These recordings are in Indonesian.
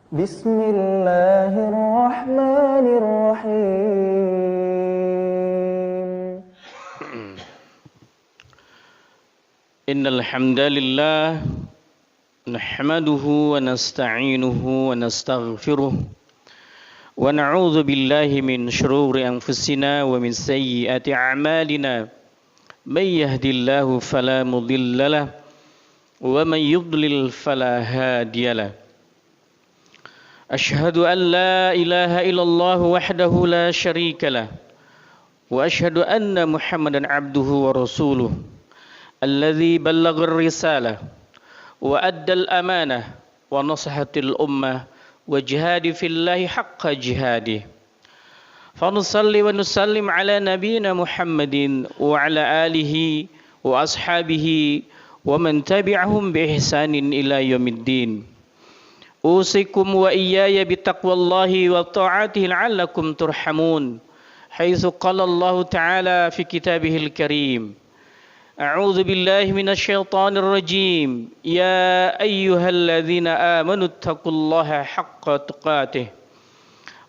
Bismillahirrahmanirrahim. Innal hamdalillah nahmaduhu wa nasta'inuhu wa nastaghfiruh wa na'udzu billahi min shururi anfusina wa min sayyiati a'malina. May yahdihillahu fala mudhillalah wa may yudlil fala hadiyalah. Ashhadu an la ilaha illallah wahdahu la syarika lah wa ashhadu anna Muhammadan abduhu wa rasuluh alladzi ballagha ar-risalah wa adda al-amanah wa nasahatil ummah wa jihadi fillahi haqqa jihadih. Fa nusalli wa nusallim ala nabiyyina Muhammadin wa ala alihi wa ashabihi wa man tabi'ahum bi ihsanin ila yaumiddin. Usikum wa iyaya bitaqwallahi wa ta'atihi la'allakum turhamun. Haitsu qala Allah Ta'ala fi kitabihil karim. A'udzu billahi minasy syaithanir rajim. Ya ayyuhalladzina amanu taqullaha haqqa tuqatih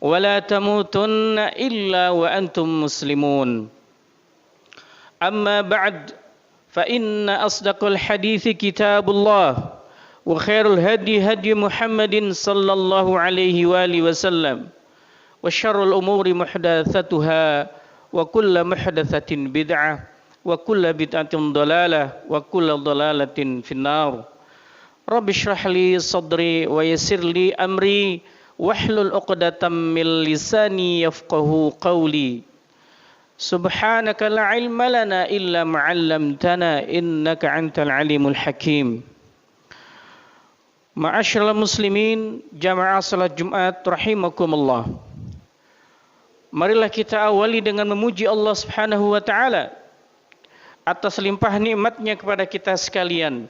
wa la tamutunna illa wa antum muslimun. Amma ba'd, fa inna asdaqal hadithi kitabullah wa khairul hadi hadi Muhammadin sallallahu alaihi wa alihi wasallam wa syarrul umuri muhdatsatuha wa kullu muhdatsatin bid'ah wa kullu bid'atin dhalalah wa kullu dhalalatin finnar. Rabbi shrah li sadri wa yassir li amri wahlul 'uqdatam min lisani yafqahu qawli. Subhanaka la ilma lana illa ma 'allamtana innaka antal alimul hakim. Ma'asyiral muslimin, jamaah salat Jumat rahimakumullah. Marilah kita awali dengan memuji Allah Subhanahu wa taala atas limpah nikmatnya kepada kita sekalian.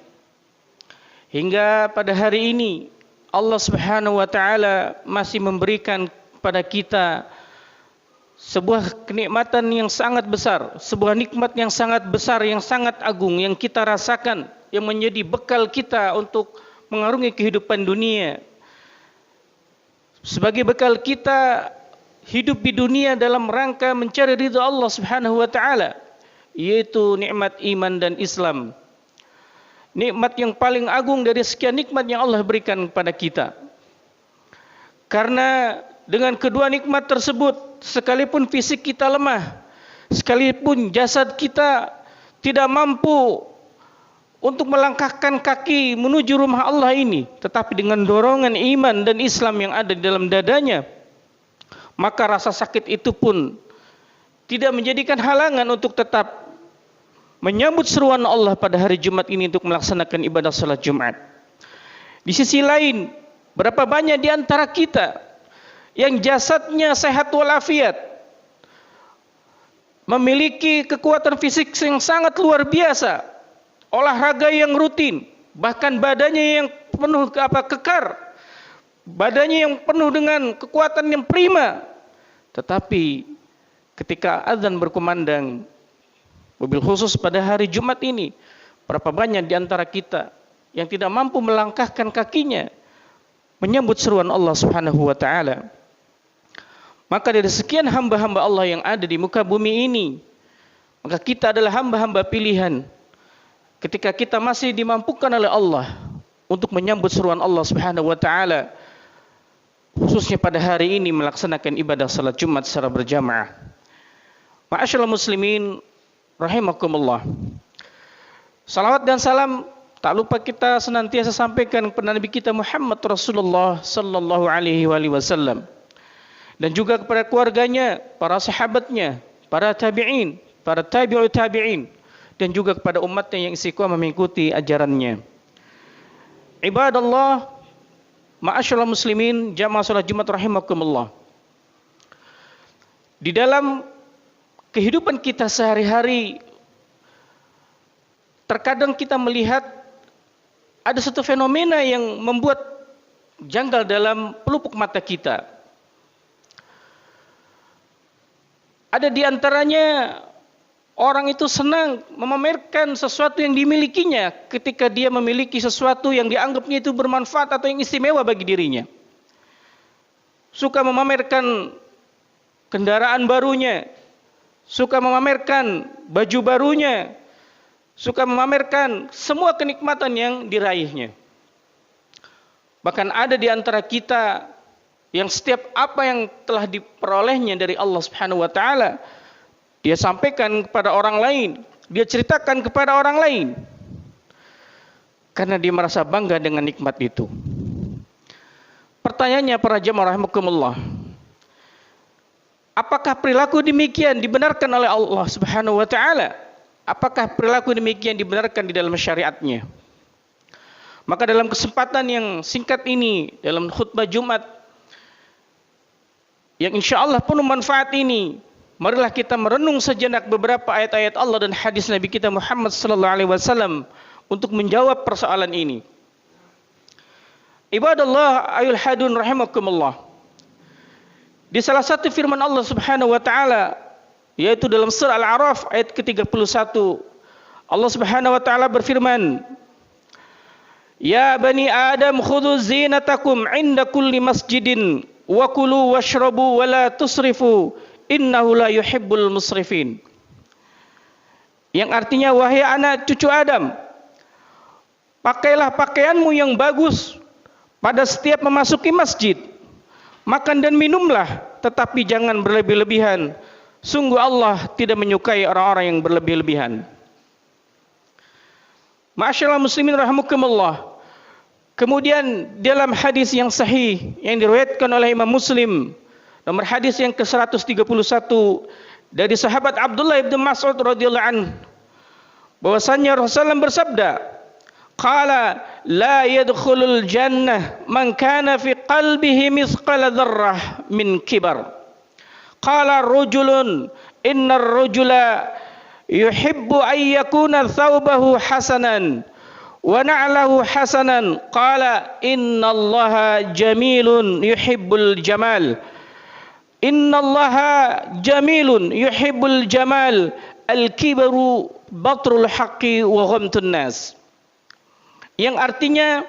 Hingga pada hari ini Allah Subhanahu wa taala masih memberikan kepada kita sebuah kenikmatan yang sangat besar, sebuah nikmat yang sangat besar, yang sangat agung yang kita rasakan, yang menjadi bekal kita untuk mengarungi kehidupan dunia. Sebagai bekal kita hidup di dunia dalam rangka mencari ridha Allah Subhanahu wa taala, yaitu nikmat iman dan Islam. Nikmat yang paling agung dari sekian nikmat yang Allah berikan kepada kita. Karena dengan kedua nikmat tersebut, sekalipun fisik kita lemah, sekalipun jasad kita tidak mampu untuk melangkahkan kaki menuju rumah Allah ini, tetapi dengan dorongan iman dan Islam yang ada di dalam dadanya, maka rasa sakit itu pun tidak menjadikan halangan untuk tetap menyambut seruan Allah pada hari Jumat ini untuk melaksanakan ibadah salat Jumat. Di sisi lain, berapa banyak di antara kita yang jasadnya sehat walafiat, memiliki kekuatan fisik yang sangat luar biasa, olahraga yang rutin, bahkan badannya yang penuh kekar, badannya yang penuh dengan kekuatan yang prima. Tetapi ketika azan berkumandang, mobil khusus pada hari Jumat ini, berapa banyak di antara kita yang tidak mampu melangkahkan kakinya menyambut seruan Allah Subhanahu wa taala. Maka dari sekian hamba-hamba Allah yang ada di muka bumi ini, maka kita adalah hamba-hamba pilihan. Ketika kita masih dimampukan oleh Allah untuk menyambut seruan Allah Subhanahu wa taala, khususnya pada hari ini melaksanakan ibadah salat Jumat secara berjamaah. Ma'asyiral muslimin rahimakumullah. Salawat dan salam tak lupa kita senantiasa sampaikan kepada Nabi kita Muhammad Rasulullah sallallahu alaihi wasallam, dan juga kepada keluarganya, para sahabatnya, para tabi'in, para tabi'ut tabi'in, dan juga kepada umatnya yang istiqomah mengikuti ajarannya. Ibadallah, ma'asyiral muslimin, jamaah salat Jumat rahimakumullah. Di dalam kehidupan kita sehari-hari, terkadang kita melihat ada satu fenomena yang membuat janggal dalam pelupuk mata kita. Ada di antaranya orang itu senang memamerkan sesuatu yang dimilikinya ketika dia memiliki sesuatu yang dianggapnya itu bermanfaat atau yang istimewa bagi dirinya. suka memamerkan kendaraan barunya, suka memamerkan baju barunya, suka memamerkan semua kenikmatan yang diraihnya. Bahkan ada di antara kita yang setiap apa yang telah diperolehnya dari Allah Subhanahu wa taala dia sampaikan kepada orang lain, dia ceritakan kepada orang lain. Karena dia merasa bangga dengan nikmat itu. Pertanyaannya para jemaah rahimakumullah, apakah perilaku demikian dibenarkan oleh Allah Subhanahu wa taala? Apakah perilaku demikian dibenarkan di dalam syariatnya? Maka dalam kesempatan yang singkat ini, dalam khutbah Jumat yang insyaallah penuh manfaat ini, marilah kita merenung sejenak beberapa ayat-ayat Allah dan hadis Nabi kita Muhammad sallallahu alaihi wasallam untuk menjawab persoalan ini. Ibadallah ayul hadun rahimakumullah. Di salah satu firman Allah Subhanahu wa taala yaitu dalam surah Al-A'raf ayat ke-31, Allah Subhanahu wa taala berfirman, "Ya bani Adam khudhu zinatakum 'inda kulli masjidin wa kulu washrabu wa la tusrifu innahu la yuhibbul musrifin." Yang artinya, wahai anak cucu Adam, pakailah pakaianmu yang bagus pada setiap memasuki masjid. Makan dan minumlah, tetapi jangan berlebih-lebihan. Sungguh Allah tidak menyukai orang-orang yang berlebih-lebihan. Ma'asyiral muslimin rahimakumullah. Kemudian dalam hadis yang sahih yang diriwayatkan oleh Imam Muslim, nomor hadis yang ke-131 dari sahabat Abdullah bin Mas'ud radhiyallahu anhu, bahwasanya Rasulullah bersabda, qala la yadkhulul jannah man kana fi qalbihi mithqala dzarrah min kibar. Qala rajulun innar rajula yuhibbu an yakuna thawbahu hasanan wa na'lahu hasanan. Qala innallaha jamilun yuhibbul jamal. Innallaha jamilun yuhibbul jamal. Al-kibaru batrul haqqi wa ghamtun nas. Yang artinya,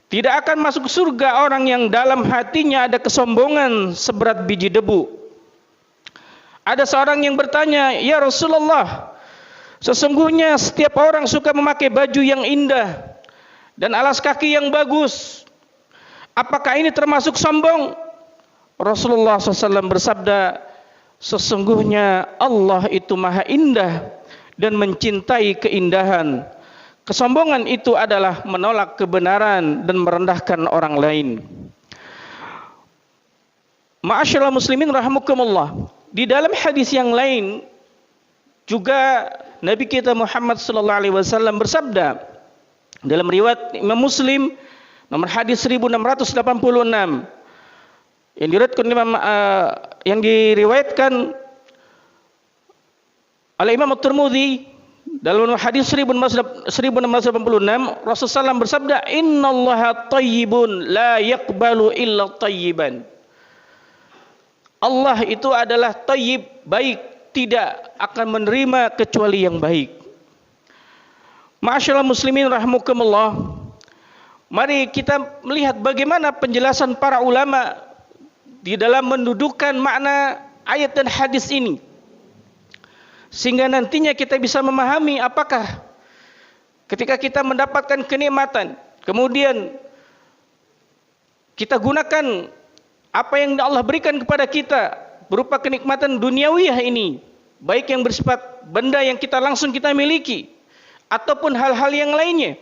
tidak akan masuk surga orang yang dalam hatinya ada kesombongan seberat biji debu. Ada seorang yang bertanya, "Ya Rasulullah, sesungguhnya setiap orang suka memakai baju yang indah dan alas kaki yang bagus. Apakah ini termasuk sombong?" Rasulullah SAW bersabda, "Sesungguhnya Allah itu maha indah dan mencintai keindahan. Kesombongan itu adalah menolak kebenaran dan merendahkan orang lain." Ma'asyiral muslimin rahimakumullah. Di dalam hadis yang lain juga Nabi kita Muhammad sallallahu alaihi wasallam bersabda dalam riwayat Imam Muslim nomor hadis 1686 yang diriwayatkan oleh Imam At-Tirmidzi dalam hadis 1686, Rasulullah SAW bersabda, "Innallaha thayyibun la yaqbalu illa thayyiban." Allah itu adalah thayyib, baik, tidak akan menerima kecuali yang baik. Ma'asyiral muslimin rahimakumullah. Mari kita melihat bagaimana penjelasan para ulama di dalam mendudukan makna ayat dan hadis ini, sehingga nantinya kita bisa memahami apakah ketika kita mendapatkan kenikmatan, kemudian kita gunakan apa yang Allah berikan kepada kita berupa kenikmatan duniawiyah ini, baik yang bersifat benda yang kita langsung kita miliki ataupun hal-hal yang lainnya,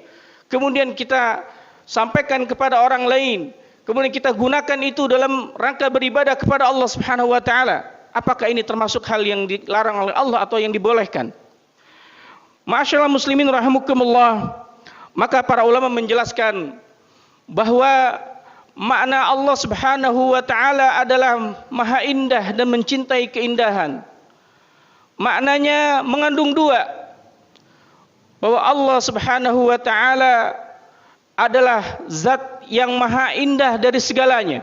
kemudian kita sampaikan kepada orang lain, kemudian kita gunakan itu dalam rangka beribadah kepada Allah Subhanahu wa taala. Apakah ini termasuk hal yang dilarang oleh Allah atau yang dibolehkan? Ma'asyiral muslimin rahimakumullah. Maka para ulama menjelaskan bahwa makna Allah Subhanahu wa taala adalah maha indah dan mencintai keindahan. Maknanya mengandung dua, bahwa Allah Subhanahu wa taala adalah zat yang maha indah dari segalanya.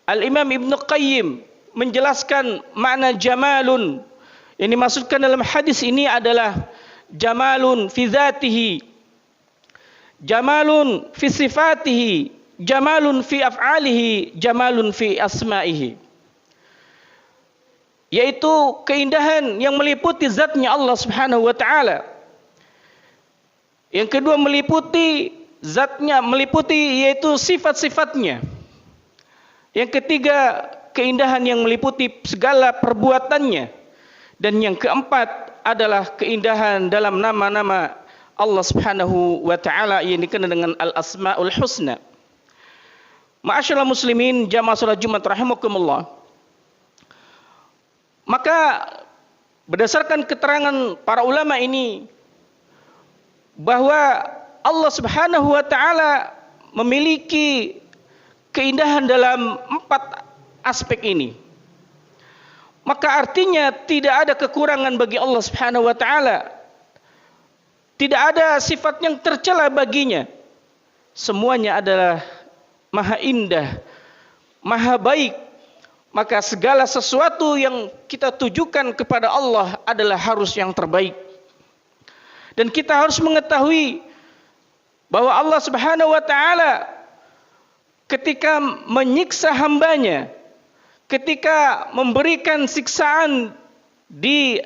Al-Imam Ibnu Qayyim menjelaskan makna jamalun yang dimaksudkan dalam hadis ini adalah jamalun fi dzatihi, jamalun fi sifatihi, jamalun fi af'alihi, jamalun fi asma'ihi. Yaitu keindahan yang meliputi zatnya Allah Subhanahu wa taala. Yang kedua meliputi zatnya, meliputi yaitu sifat-sifatnya. Yang ketiga keindahan yang meliputi segala perbuatannya. Dan yang keempat adalah keindahan dalam nama-nama Allah Subhanahu wa taala yang dikenal dengan Al-Asmaul Husna. Ma'asyiral muslimin jamaah salat Jumat rahimakumullah. Maka berdasarkan keterangan para ulama ini bahwa Allah Subhanahu wa taala memiliki keindahan dalam 4 aspek ini. Maka artinya tidak ada kekurangan bagi Allah Subhanahu wa taala. Tidak ada sifat yang tercela baginya. Semuanya adalah maha indah, maha baik. Maka segala sesuatu yang kita tujukan kepada Allah adalah harus yang terbaik. Dan kita harus mengetahui bahwa Allah Subhanahu wa taala ketika menyiksa hambanya, ketika memberikan siksaan di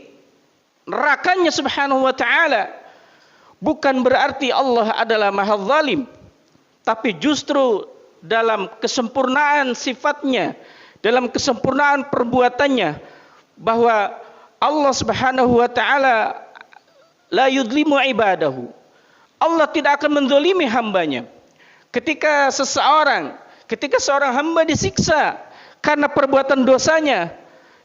nerakanya Subhanahu wa taala, bukan berarti Allah adalah maha zalim, tapi justru dalam kesempurnaan sifatnya, dalam kesempurnaan perbuatannya, bahwa Allah Subhanahu wa taala la yudlimu ibadahu. Allah tidak akan menzalimi hambanya. Ketika seorang hamba disiksa karena perbuatan dosanya,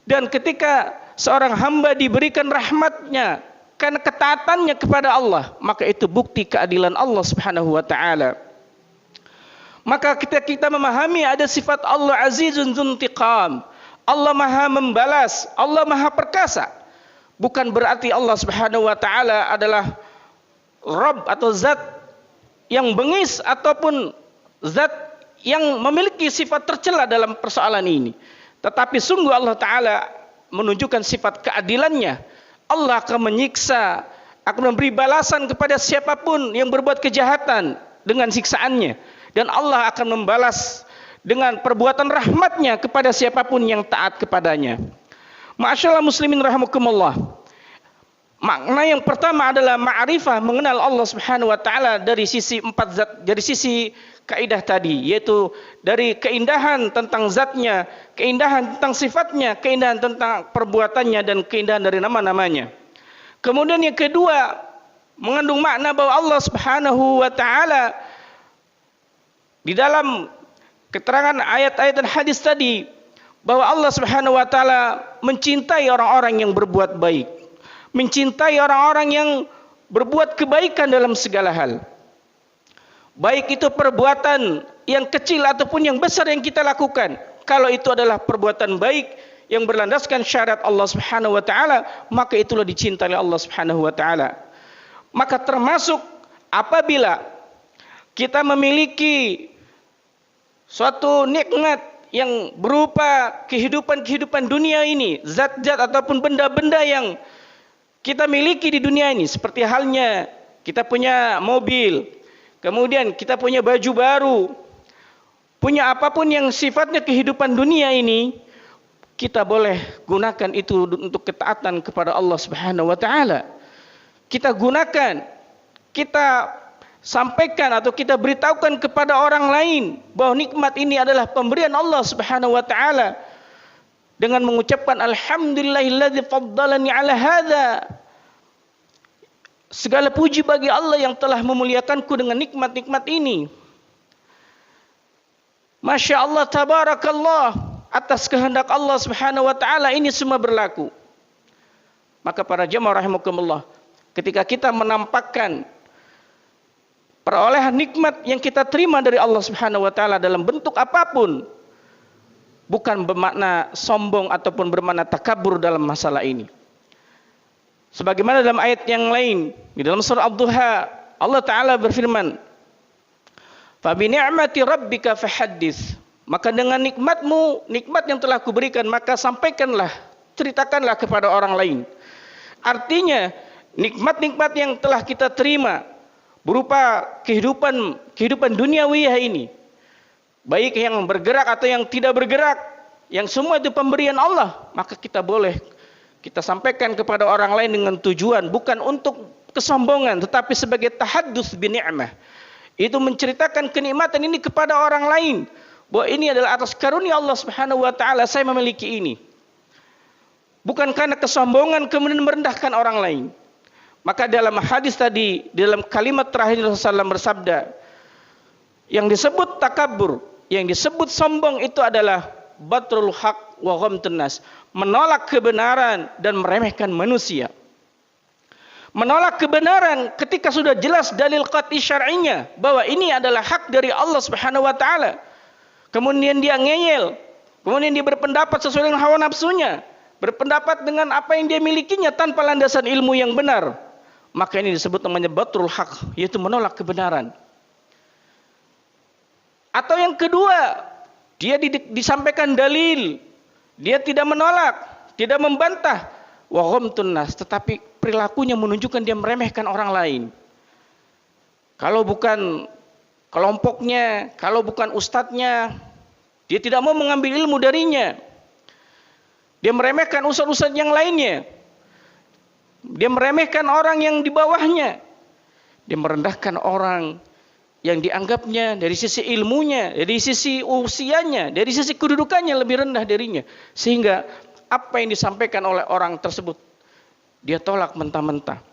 dan ketika seorang hamba diberikan rahmatnya karena ketaatannya kepada Allah, maka itu bukti keadilan Allah Subhanahu wa taala. Maka kita memahami ada sifat Allah Azizun Dzuntiqam. Allah Maha membalas, Allah Maha perkasa. Bukan berarti Allah Subhanahu wa taala adalah Rabb atau zat yang bengis ataupun zat yang memiliki sifat tercela dalam persoalan ini. Tetapi sungguh Allah taala menunjukkan sifat keadilannya. Allah akan menyiksa, akan memberi balasan kepada siapapun yang berbuat kejahatan dengan siksaannya. Dan Allah akan membalas dengan perbuatan rahmatnya kepada siapapun yang taat kepadanya. Ma'asyiral muslimin rahimakumullah. Makna yang pertama adalah ma'rifah, mengenal Allah Subhanahu wa taala dari sisi 4 zat, dari sisi kaidah tadi, yaitu dari keindahan tentang zatnya, keindahan tentang sifatnya, keindahan tentang perbuatannya, dan keindahan dari nama-namanya. Kemudian yang kedua, mengandung makna bahwa Allah Subhanahu wa taala di dalam keterangan ayat-ayat dan hadis tadi, bahwa Allah Subhanahu wa taala mencintai orang-orang yang berbuat baik, mencintai orang-orang yang berbuat kebaikan dalam segala hal. Baik itu perbuatan yang kecil ataupun yang besar yang kita lakukan, kalau itu adalah perbuatan baik yang berlandaskan syariat Allah Subhanahu wa taala, maka itulah dicintai Allah Subhanahu wa taala. Maka termasuk apabila kita memiliki suatu nikmat yang berupa kehidupan dunia ini, zat-zat ataupun benda-benda yang kita miliki di dunia ini, seperti halnya kita punya mobil, kemudian kita punya baju baru, punya apapun yang sifatnya kehidupan dunia ini, kita boleh gunakan itu untuk ketaatan kepada Allah Subhanahu wa taala. Kita gunakan, kita sampaikan atau kita beritahukan kepada orang lain bahwa nikmat ini adalah pemberian Allah Subhanahu wa taala dengan mengucapkan alhamdulillahilladzi faddalani ala hadza. Segala puji bagi Allah yang telah memuliakanku dengan nikmat-nikmat ini. Masya Allah, tabarakallah, atas kehendak Allah Subhanahu wa taala ini semua berlaku. Maka para jemaah rahimakumullah, ketika kita menampakkan perolehan nikmat yang kita terima dari Allah Subhanahu wa taala dalam bentuk apapun, bukan bermakna sombong ataupun bermakna takabur dalam masalah ini. Sebagaimana dalam ayat yang lain di dalam surah Ad-Duha, Allah taala berfirman, "Fa bi ni'mati rabbika fahaddits." Maka dengan nikmatmu, nikmat yang telah kuberikan, maka sampaikanlah, ceritakanlah kepada orang lain. Artinya, nikmat-nikmat yang telah kita terima berupa kehidupan duniawiyah ini, baik yang bergerak atau yang tidak bergerak, yang semua itu pemberian Allah, maka kita boleh kita sampaikan kepada orang lain dengan tujuan bukan untuk kesombongan, tetapi sebagai tahaddus bi ni'mah. Itu menceritakan kenikmatan ini kepada orang lain, bahwa ini adalah atas karunia Allah Subhanahu wa taala saya memiliki ini. Bukan karena kesombongan kemudian merendahkan orang lain. Maka dalam hadis tadi, dalam kalimat terakhir Rasulullah SAW bersabda, yang disebut takabur, yang disebut sombong itu adalah batrul haq wa ghamtun nas, menolak kebenaran dan meremehkan manusia. Menolak kebenaran ketika sudah jelas dalil qat'i syar'inya bahwa ini adalah hak dari Allah Subhanahu wa taala. Kemudian dia ngeyel, kemudian dia berpendapat sesuai dengan hawa nafsunya, berpendapat dengan apa yang dia milikinya tanpa landasan ilmu yang benar. Maka ini disebut namanya batrul haq, yaitu menolak kebenaran. Atau yang kedua, dia disampaikan dalil, dia tidak menolak, tidak membantah, wa ghamtun nas, tetapi perilakunya menunjukkan dia meremehkan orang lain. Kalau bukan kelompoknya, kalau bukan ustadznya, dia tidak mau mengambil ilmu darinya. Dia meremehkan ustadz-ustadz yang lainnya. Dia meremehkan orang yang di bawahnya. Dia merendahkan orang yang dianggapnya dari sisi ilmunya, dari sisi usianya, dari sisi kedudukannya lebih rendah darinya. Sehingga apa yang disampaikan oleh orang tersebut dia tolak mentah-mentah.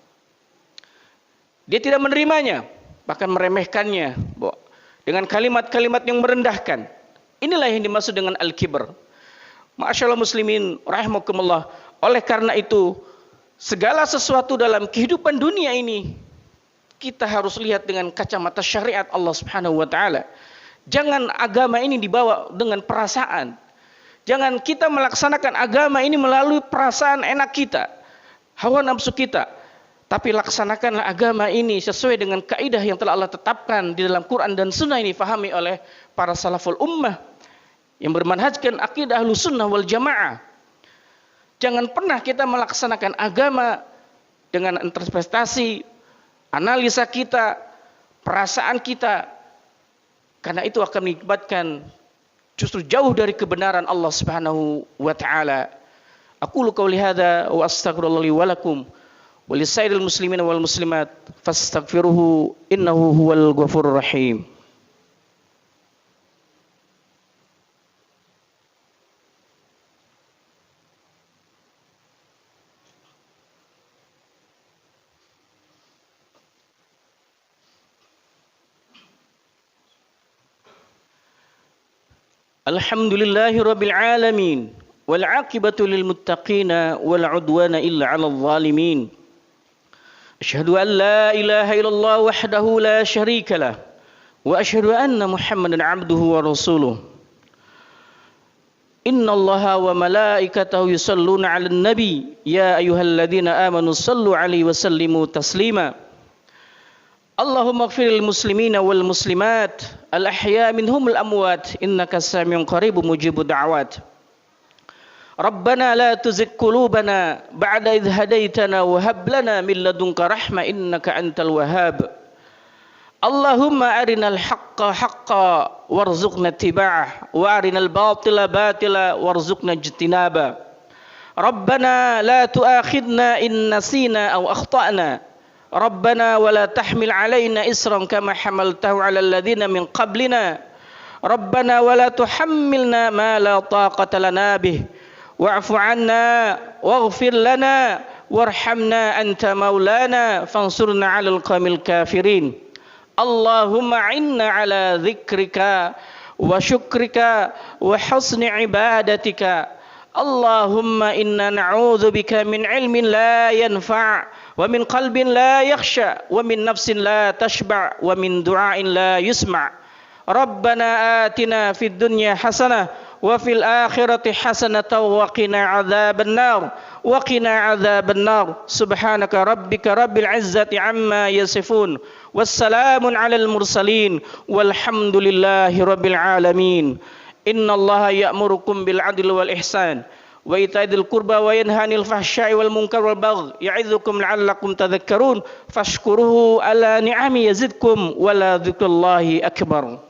Dia tidak menerimanya, bahkan meremehkannya dengan kalimat-kalimat yang merendahkan. Inilah yang dimaksud dengan al-kibr. Ma'asyiral muslimin rahimakumullah. Oleh karena itu, segala sesuatu dalam kehidupan dunia ini kita harus lihat dengan kacamata syariat Allah Subhanahu wa taala. Jangan agama ini dibawa dengan perasaan. Jangan kita melaksanakan agama ini melalui perasaan enak kita, hawa nafsu kita. Tapi laksanakanlah agama ini sesuai dengan kaidah yang telah Allah tetapkan di dalam Quran dan Sunnah ini difahami oleh para salaful ummah yang bermanhajkan akidah Ahlussunnah wal Jamaah. Jangan pernah kita melaksanakan agama dengan interpretasi, analisa kita, perasaan kita, karena itu akan mengakibatkan justru jauh dari kebenaran Allah Subhanahu wa taala. Aqulu qouli hadza wa astaghfirullah li wa lakum wa lisairil muslimin wal muslimat fastaghfiruhu innahu huwal ghafurur rahim. Alhamdulillahi rabbil alamin wal aqibatu lil muttaqina wal udwana illa 'alal zalimin. Asyhadu an la ilaha illallah wahdahu la syarika lah wa asyhadu anna Muhammadan 'abduhu wa rasuluh. Innallaha wa malaikatahu yusholluna 'alan nabi ya ayyuhalladzina amanu shallu 'alaihi wa sallimu taslima. Allahumma ighfiril muslimina wal muslimat al-ahya minhumul amwat innaka samiun qaribun mujibud da'awat. Rabbana la tuzigh qulubana ba'da idh hadaitana wa hab lana min ladunka rahmah innaka antal wahhab. Allahumma arinal haqqa haqqan warzuqna ittiba'ah wa arinal batila batila warzuqna ijtinaba. Rabbana la tu'akhidna in nasina aw akhtana. Rabbana wa la tahmil alaina isran kama hamaltahu ala alladhina min qablina. Rabbana wa la tuhammilna ma la taqata lana bih. Wa'fu 'anna waghfir lana warhamna anta maulana fansurna 'alal qawmil kafirin. Allahumma 'inna 'ala dzikrika wa syukrika wa husni ibadatika. Allahumma inna na'udzubika min ilmin la yanfa' wa min qalbin la yakhsha wa min nafsin la tashba' wa min du'ain la yusma'. Rabbana atina fid dunya hasanah wa fil akhirati hasanatan wa qina adzaban nar wa qina adzaban nar. Subhanaka rabbika rabbil izzati amma yasifun wassalamun alal mursalin walhamdulillahi rabbil alamin. Innallaha ya'murukum bil adli wal ihsan wa ita'idil qurba wa yanha 'anil fahsya'i wal munkar wal baghi ya'idzukum la'allakum tadhakkarun fashkuruhu ala ni'ami yazidkum wa la dzikrullahi akbar.